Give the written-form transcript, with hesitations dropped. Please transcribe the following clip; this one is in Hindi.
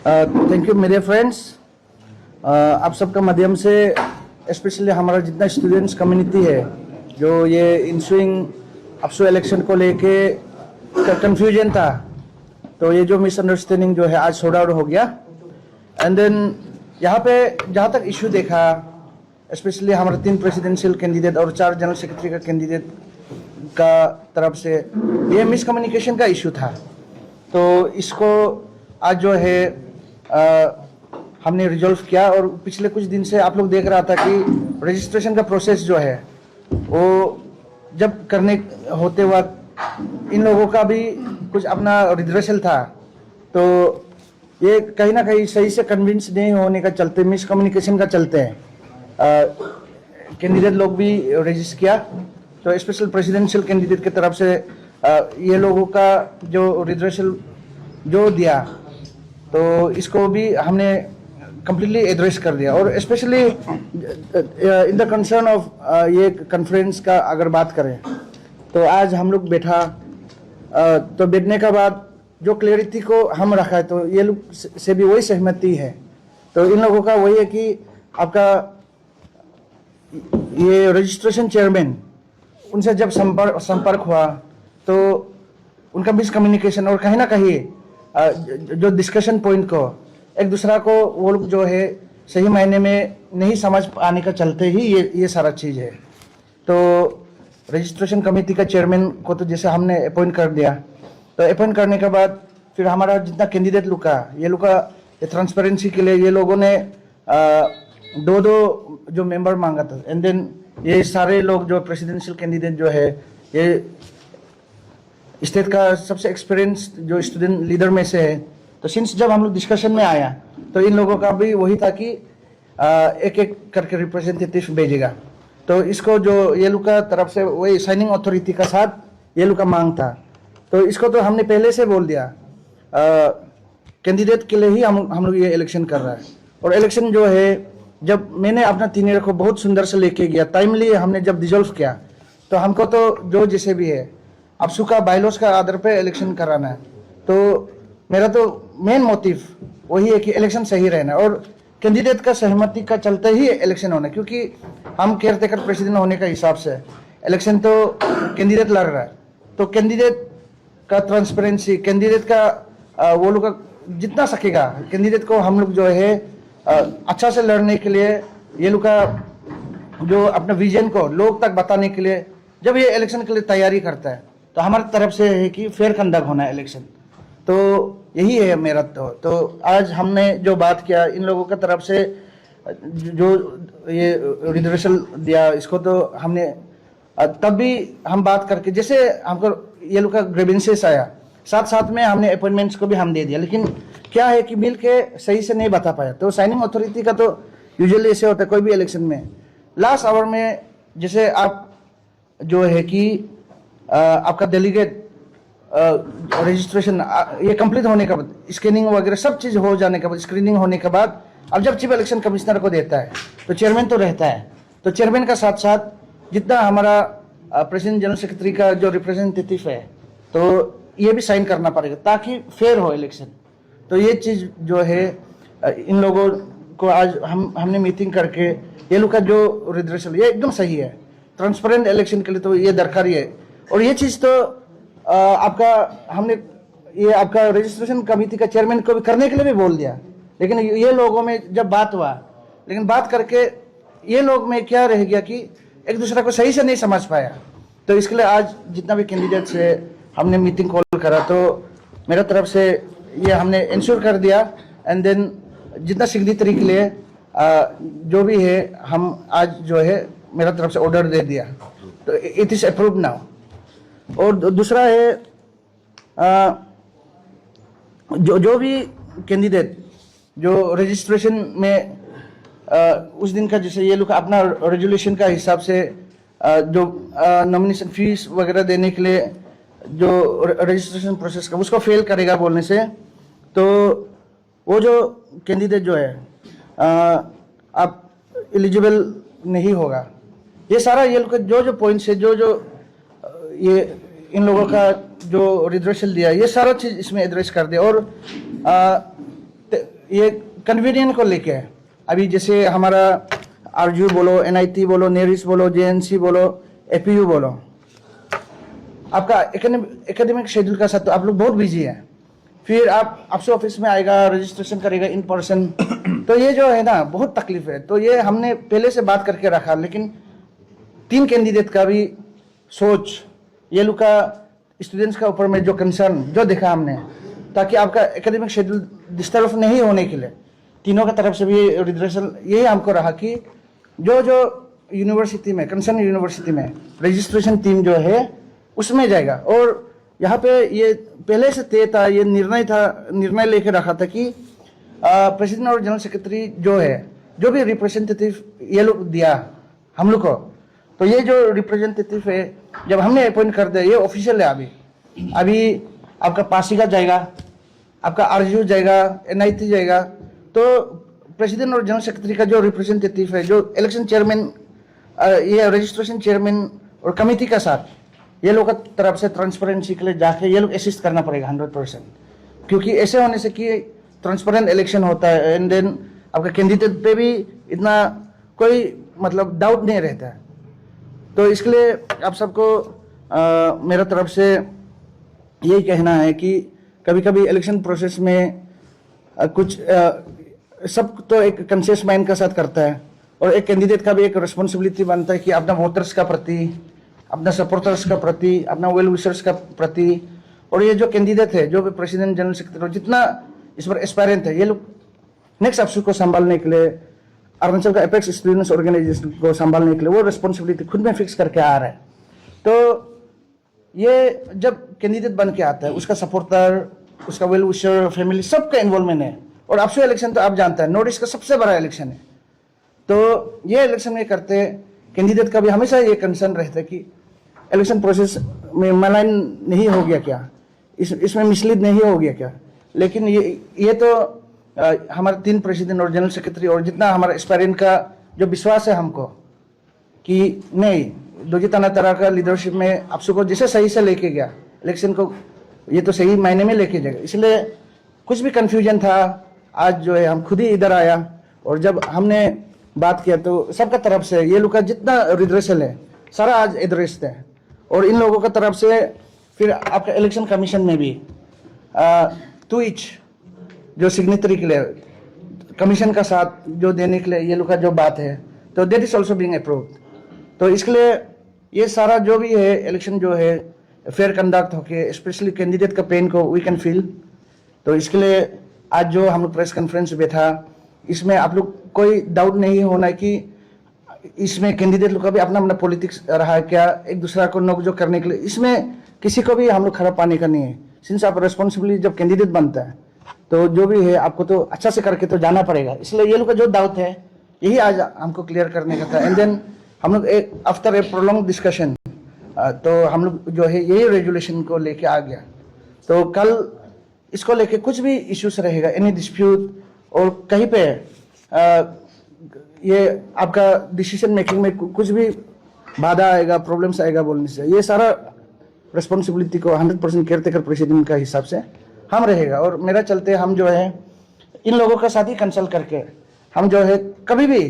थैंक यू मेरे फ्रेंड्स। आप सबका माध्यम से स्पेशली हमारा जितना स्टूडेंट्स कम्युनिटी है जो ये इंसुइंग अपसू इलेक्शन को लेके कंफ्यूजन था, तो ये जो मिसअंडरस्टैंडिंग जो है आज सॉर्ट आउट हो गया। एंड देन यहाँ पे जहाँ तक इशू देखा, स्पेशली हमारे 3 प्रेसिडेंशियल कैंडिडेट और 4 जनरल सेक्रेटरी का कैंडिडेट का तरफ से ये मिसकम्युनिकेशन का इशू था। तो इसको आज जो है हमने रिजॉल्व किया। और पिछले कुछ दिन से आप लोग देख रहा था कि रजिस्ट्रेशन का प्रोसेस जो है वो जब करने होते वक्त इन लोगों का भी कुछ अपना रिड्रेसल था, तो ये कहीं ना कहीं सही से कन्विंस नहीं होने का चलते, मिसकम्युनिकेशन का चलते हैं कैंडिडेट लोग भी रजिस्टर किया। तो स्पेशल प्रेसिडेंशियल कैंडिडेट की तरफ से ये लोगों का जो रिड्रेसल जो दिया, तो इसको भी हमने कम्प्लीटली एड्रेस कर दिया। और specially in the concern of ये कॉन्फ्रेंस का अगर बात करें, तो आज हम लोग बैठा, तो बैठने का बाद जो क्लियरिटी को हम रखा है, तो ये लोग से भी वही सहमति है। तो इन लोगों का वही है कि आपका ये रजिस्ट्रेशन चेयरमैन उनसे जब संपर्क हुआ तो उनका मिसकम्युनिकेशन और कहीं ना कहीं जो डिस्कशन पॉइंट को एक दूसरा को वो लोग जो है सही मायने में नहीं समझ पाने का चलते ही ये सारा चीज़ है। तो रजिस्ट्रेशन कमेटी का चेयरमैन को तो जैसे हमने अपॉइंट कर दिया, तो अपॉइंट करने के बाद फिर हमारा जितना कैंडिडेट लोग का ये लोग का ट्रांसपेरेंसी के लिए ये लोगों ने 2-2 जो मेंबर मांगा था। एंड देन ये सारे लोग जो प्रेसिडेंशियल कैंडिडेट जो है ये स्टेट का सबसे एक्सपीरियंस जो स्टूडेंट लीडर में से है। तो सिंस जब हम लोग डिस्कशन में आया, तो इन लोगों का भी वही था कि एक एक करके रिप्रेजेंटेटिव भेजेगा। तो इसको जो ये लोग का तरफ से वही साइनिंग अथॉरिटी का साथ ये लोग का मांग था। तो इसको तो हमने पहले से बोल दिया, कैंडिडेट के लिए ही हम लोग ये इलेक्शन कर रहा है। और इलेक्शन जो है जब मैंने अपना टीनेजर को बहुत सुंदर से लेके गया, टाइमली हमने जब डिजोल्व किया, तो हमको तो जो जैसे भी है अपसू का बाइलॉस का आधार पे इलेक्शन कराना है। तो मेरा तो मेन मोटिव वही है कि इलेक्शन सही रहना और कैंडिडेट का सहमति का चलते ही इलेक्शन होना, क्योंकि हम केयर टेकर प्रेसिडेंट होने का हिसाब से इलेक्शन तो कैंडिडेट लड़ रहा है। तो कैंडिडेट का ट्रांसपेरेंसी, कैंडिडेट का वो लोग का जितना सकेगा कैंडिडेट को हम लोग जो है अच्छा से लड़ने के लिए ये लोग का जो अपना विजन को लोग तक बताने के लिए जब ये इलेक्शन के लिए तैयारी करता है, तो हमारी तरफ से है कि फेयर कंडक्ट होना है इलेक्शन। तो यही है मेरा। तो आज हमने जो बात किया इन लोगों का तरफ से जो ये रिजर्वेशन दिया, इसको तो हमने तब भी हम बात करके जैसे हमको ये लोग का ग्रीवेंसेस आया, साथ साथ में हमने अपॉइंटमेंट्स को भी हम दे दिया। लेकिन क्या है कि मिल के सही से नहीं बता पाया। तो साइनिंग अथॉरिटी का तो यूजुअली ऐसे होता है कोई भी इलेक्शन में लास्ट आवर में, जैसे आप जो है कि आपका डेलीगेट रजिस्ट्रेशन ये कंप्लीट होने के बाद, स्कैनिंग वगैरह सब चीज़ हो जाने के बाद, स्क्रीनिंग होने के बाद, अब जब चीफ इलेक्शन कमिश्नर को देता है तो चेयरमैन तो रहता है। तो चेयरमैन का साथ साथ जितना हमारा प्रेसिडेंट जनरल सेक्रेटरी का जो रिप्रेजेंटेटिव है, तो ये भी साइन करना पड़ेगा ताकि फेयर हो इलेक्शन। तो ये चीज़ जो है इन लोगों को आज हमने मीटिंग करके ये लोग का जो रिजर्वेशन ये एकदम सही है, ट्रांसपेरेंट इलेक्शन के लिए तो ये दरकार ही है। और ये चीज़ तो आपका हमने ये आपका रजिस्ट्रेशन कमेटी का चेयरमैन को भी करने के लिए भी बोल दिया। लेकिन ये लोगों में जब बात हुआ, लेकिन बात करके ये लोग में क्या रह गया कि एक दूसरे को सही से नहीं समझ पाया। तो इसके लिए आज जितना भी कैंडिडेट्स है हमने मीटिंग कॉल करा, तो मेरा तरफ से ये हमने इंश्योर कर दिया। एंड देन जितना सिग्नेचरी के लिए जो भी है हम आज जो है मेरा तरफ से ऑर्डर दे दिया, तो इट इज़ अप्रूव्ड नाउ। और दूसरा है जो भी कैंडिडेट जो रजिस्ट्रेशन में उस दिन का जैसे ये लोग अपना रेजोल्यूशन का हिसाब से जो नॉमिनेशन फीस वगैरह देने के लिए जो रजिस्ट्रेशन प्रोसेस का उसको फेल करेगा बोलने से, तो वो जो कैंडिडेट जो है आप एलिजिबल नहीं होगा। ये सारा ये लोग जो पॉइंट्स है जो ये इन लोगों का जो रिजर्वेशन दिया, ये सारा चीज़ इसमें एड्रेस कर दिया। और ये कन्वीनियंट को लेके है। अभी जैसे हमारा आरजू बोलो, एनआईटी बोलो, नेरिस बोलो, जेएनसी बोलो, एपीयू बोलो, आपका एकेडमिक शेड्यूल का साथ तो आप लोग बहुत बिजी हैं। फिर आप आपसे ऑफिस में आएगा, रजिस्ट्रेशन करेगा इन पर्सन, तो ये जो है ना बहुत तकलीफ है। तो ये हमने पहले से बात करके रखा, लेकिन 3 कैंडिडेट का भी सोच, ये लोग का स्टूडेंट्स का ऊपर में जो कंसर्न जो देखा हमने, ताकि आपका एकेडमिक शेड्यूल डिस्टर्ब नहीं होने के लिए तीनों का तरफ से भी रिजर्वेशन यही हमको रहा कि जो जो यूनिवर्सिटी में, कंसर्न यूनिवर्सिटी में रजिस्ट्रेशन टीम जो है उसमें जाएगा। और यहाँ पे ये पहले से तय था, ये निर्णय लेके रखा था कि प्रेसिडेंट और जनरल सेक्रेटरी जो है, जो भी रिप्रेजेंटेटिव ये लोग दिया हम लोग को, तो ये जो रिप्रेजेंटेटिव है जब हमने अपॉइंट कर दिया, ये ऑफिशियल है। अभी आपका पासीघाट जाएगा, आपका आरजू जाएगा, एनआईटी जाएगा, तो प्रेसिडेंट और जनरल सेक्रेटरी का जो रिप्रेजेंटेटिव है, जो इलेक्शन चेयरमैन, ये रजिस्ट्रेशन चेयरमैन और कमेटी का साथ ये लोग का तरफ से ट्रांसपेरेंसी के लिए जाके ये लोग असिस्ट करना पड़ेगा 100%, क्योंकि ऐसे होने से कि ट्रांसपेरेंट इलेक्शन होता है एंड देन आपका कैंडिडेट पे भी इतना कोई मतलब डाउट नहीं रहता है। तो इसके लिए आप सबको मेरा तरफ से यही कहना है कि कभी कभी इलेक्शन प्रोसेस में कुछ सब तो एक कॉन्शियस माइंड का साथ करता है, और एक कैंडिडेट का भी एक रिस्पॉन्सिबिलिटी बनता है कि अपना वोटर्स का प्रति, अपना सपोर्टर्स का प्रति, अपना वेल विशर्स का प्रति, और ये जो कैंडिडेट है, जो भी प्रेसिडेंट, जनरल सेक्रेटरी, जितना इस पर एस्पायरेंट है, ये लोग नेक्स्ट अफसर को संभालने के लिए, अरुणाचल का एपेक्स स्टूडेंट्स ऑर्गेनाइजेशन को संभालने के लिए वो रिस्पॉन्सिबिलिटी खुद में फिक्स करके आ रहा है। तो ये जब कैंडिडेट बन के आता है, उसका सपोर्टर, उसका वेल विशर, फैमिली, सबका इन्वॉल्वमेंट है। और आपसे इलेक्शन तो आप जानते हैं, नॉर्थ ईस्ट का सबसे बड़ा इलेक्शन है। तो ये इलेक्शन में करते कैंडिडेट का भी हमेशा ये कंसर्न रहता है कि इलेक्शन प्रोसेस में मलाइन नहीं हो गया क्या, इसमें मिसलीड नहीं हो गया क्या। लेकिन ये तो हमारे 3 प्रेसिडेंट और जनरल सेक्रेटरी और जितना हमारा एस्पायरेंट का जो विश्वास है हमको कि नहीं, दोरजी ताना तरा का लीडरशिप में आप सबको जैसे सही से लेके गया इलेक्शन को, ये तो सही मायने में लेके जाएगा। इसलिए कुछ भी कंफ्यूजन था, आज जो है हम खुद ही इधर आया, और जब हमने बात किया तो सबका तरफ से ये लोग का जितना रिड्रेसल है सारा आज एड्रेस्ड है। और इन लोगों का तरफ से फिर आपका इलेक्शन कमीशन में भी 2 each जो सिग्नेचरी के लिए कमीशन का साथ जो देने के लिए ये लोग का जो बात है, तो that is also being approved. तो इसके लिए ये सारा जो भी है इलेक्शन जो है फेयर कंडक्ट होके, स्पेशली कैंडिडेट का पेन को वी कैन फील। तो इसके लिए आज जो हम लोग प्रेस कॉन्फ्रेंस बैठा, इसमें आप लोग कोई डाउट नहीं होना कि इसमें कैंडिडेट लोग का भी अपना अपना पॉलिटिक्स रहा है क्या, एक दूसरा को नोकझोंक करने के लिए, इसमें किसी को भी हम लोग खराब पाने का नहीं है। सिंस आप रेस्पॉन्सिबिलिटी जब कैंडिडेट बनता है तो जो भी है आपको तो अच्छा से करके तो जाना पड़ेगा। इसलिए ये लोग का जो डाउट है यही आज हमको क्लियर करने का था। एंड देन हम लोग एक आफ्टर ए प्रोलॉन्ग डिस्कशन तो हम लोग जो है यही रेजुलेशन को लेके आ गया। तो कल इसको लेके कुछ भी इश्यूज रहेगा, एनी डिस्प्यूट और कहीं पे ये आपका डिसीजन मेकिंग में कुछ भी बाधा आएगा, प्रॉब्लम्स आएगा बोलने से, ये सारा रिस्पॉन्सिबिलिटी को 100% केयर टेकर प्रेसिडेंट का हिसाब से हम रहेगा। और मेरा चलते हम जो है इन लोगों का साथ ही कंसल्ट करके हम जो है कभी भी